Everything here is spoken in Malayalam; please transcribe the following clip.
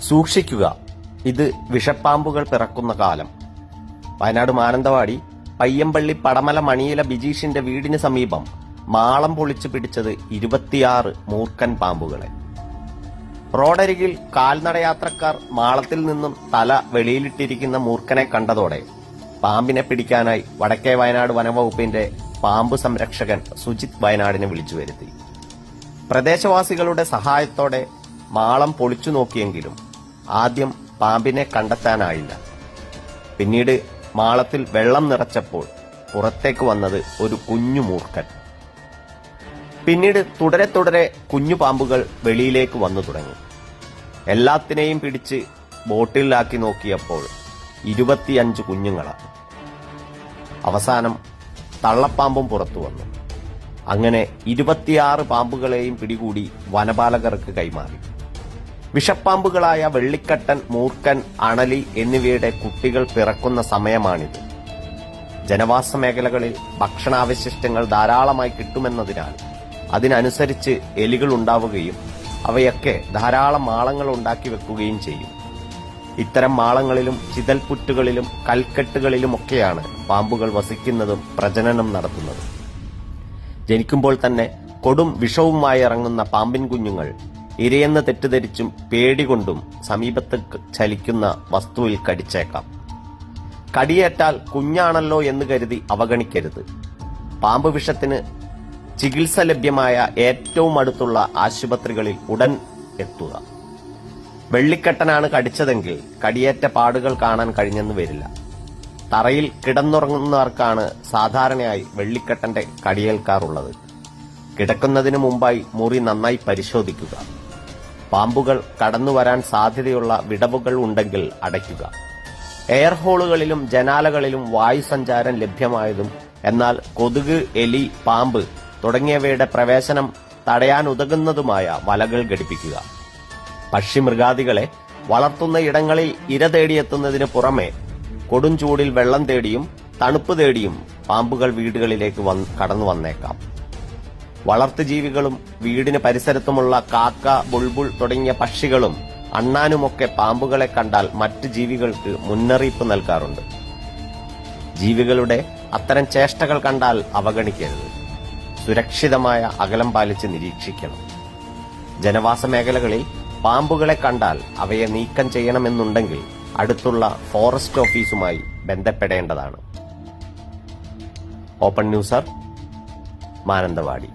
സൂക്ഷിക്കുക, ഇത് വിഷപ്പാമ്പുകൾ പിറക്കുന്ന കാലം. വയനാട് മാനന്തവാടി പയ്യമ്പള്ളി പടമല മണിയില ബിജീഷിന്റെ വീടിന് സമീപം മാളം പൊളിച്ചു പിടിച്ചത് 26 മൂർഖൻ പാമ്പുകളെ. റോഡരികിൽ കാൽനടയാത്രക്കാർ മാളത്തിൽ നിന്നും തല വെളിയിലിട്ടിരിക്കുന്ന മൂർഖനെ കണ്ടതോടെ പാമ്പിനെ പിടിക്കാനായി വടക്കേ വയനാട് വനംവകുപ്പിന്റെ പാമ്പ് സംരക്ഷകൻ സുജിത് വയനാടിനെ വിളിച്ചു വരുത്തി. പ്രദേശവാസികളുടെ സഹായത്തോടെ മാളം പൊളിച്ചു നോക്കിയെങ്കിലും ആദ്യം പാമ്പിനെ കണ്ടെത്താനായില്ല. പിന്നീട് മാളത്തിൽ വെള്ളം നിറച്ചപ്പോൾ പുറത്തേക്ക് വന്നത് ഒരു കുഞ്ഞു മൂർഖൻ. പിന്നീട് തുടരെ തുടരെ കുഞ്ഞു പാമ്പുകൾ വെളിയിലേക്ക് വന്നു തുടങ്ങി. എല്ലാത്തിനെയും പിടിച്ച് ബോട്ടിലാക്കി നോക്കിയപ്പോൾ 25 കുഞ്ഞുങ്ങളാണ്. അവസാനം തള്ളപ്പാമ്പും പുറത്തു വന്നു. അങ്ങനെ 26 പാമ്പുകളെയും പിടികൂടി വനപാലകർക്ക് കൈമാറി. വിഷപ്പാമ്പുകളായ വെള്ളിക്കട്ടൻ, മൂർഖൻ, അണലി എന്നിവയുടെ കുട്ടികൾ പിറക്കുന്ന സമയമാണിത്. ജനവാസ മേഖലകളിൽ ഭക്ഷണാവശിഷ്ടങ്ങൾ ധാരാളമായി കിട്ടുമെന്നതിനാൽ അതിനനുസരിച്ച് എലികൾ ഉണ്ടാവുകയും അവയൊക്കെ ധാരാളം മാളങ്ങൾ ഉണ്ടാക്കി വെക്കുകയും ചെയ്യും. ഇത്തരം മാളങ്ങളിലും ചിതൽപുറ്റുകളിലും കൽക്കെട്ടുകളിലുമൊക്കെയാണ് പാമ്പുകൾ വസിക്കുന്നതും പ്രജനനം നടത്തുന്നതും. ജനിക്കുമ്പോൾ തന്നെ കൊടും വിഷവുമായി ഇറങ്ങുന്ന പാമ്പിൻ കുഞ്ഞുങ്ങൾ ഇരയെന്ന് തെറ്റിദ്ധരിച്ചും പേടികൊണ്ടും സമീപത്ത് ചലിക്കുന്ന വസ്തുവിൽ കടിച്ചേക്കാം. കടിയേറ്റാൽ കുഞ്ഞാണല്ലോ എന്ന് കരുതി അവഗണിക്കരുത്. പാമ്പ് വിഷത്തിന് ചികിത്സ ലഭ്യമായ ഏറ്റവും അടുത്തുള്ള ആശുപത്രികളിൽ ഉടൻ എത്തുക. വെള്ളിക്കെട്ടനാണ് കടിച്ചതെങ്കിൽ കടിയേറ്റ പാടുകൾ കാണാൻ കഴിഞ്ഞെന്ന് വരില്ല. തറയിൽ കിടന്നുറങ്ങുന്നവർക്കാണ് സാധാരണയായി വെള്ളിക്കെട്ടന്റെ കടിയേൽക്കാറുള്ളത്. കിടക്കുന്നതിന് മുമ്പായി മുറി നന്നായി പരിശോധിക്കുക. പാമ്പുകൾ കടന്നുവരാൻ സാധ്യതയുള്ള വിടവുകൾ ഉണ്ടെങ്കിൽ അടയ്ക്കുക. എയർ ഹോളുകളിലും ജനാലകളിലും വായുസഞ്ചാരം ലഭ്യമായതും എന്നാൽ കൊതുക്, എലി, പാമ്പ് തുടങ്ങിയവയുടെ പ്രവേശനം തടയാനുതകുന്നതുമായ വലകൾ ഘടിപ്പിക്കുക. പക്ഷിമൃഗാദികളെ വളർത്തുന്ന ഇടങ്ങളിൽ ഇര തേടിയെത്തുന്നതിന് പുറമെ കൊടും ചൂടിൽ വെള്ളം തേടിയും തണുപ്പ് തേടിയും പാമ്പുകൾ വീടുകളിലേക്ക് കടന്നു വന്നേക്കാം. വളർത്തുജീവികളും വീടിന് പരിസരത്തുമുള്ള കാക്ക, ബുൾബുൾ തുടങ്ങിയ പക്ഷികളും അണ്ണാനുമൊക്കെ പാമ്പുകളെ കണ്ടാൽ മറ്റ് ജീവികൾക്ക് മുന്നറിയിപ്പ് നൽകാറുണ്ട്. ജീവികളുടെ അത്തരം ചേഷ്ടകൾ കണ്ടാൽ അവഗണിക്കരുത്. സുരക്ഷിതമായ അകലം പാലിച്ച് നിരീക്ഷിക്കണം. ജനവാസ മേഖലകളിൽ പാമ്പുകളെ കണ്ടാൽ അവയെ നീക്കം ചെയ്യണമെന്നുണ്ടെങ്കിൽ അടുത്തുള്ള ഫോറസ്റ്റ് ഓഫീസുമായി ബന്ധപ്പെടേണ്ടതാണ്. Open new user, Mananthavady.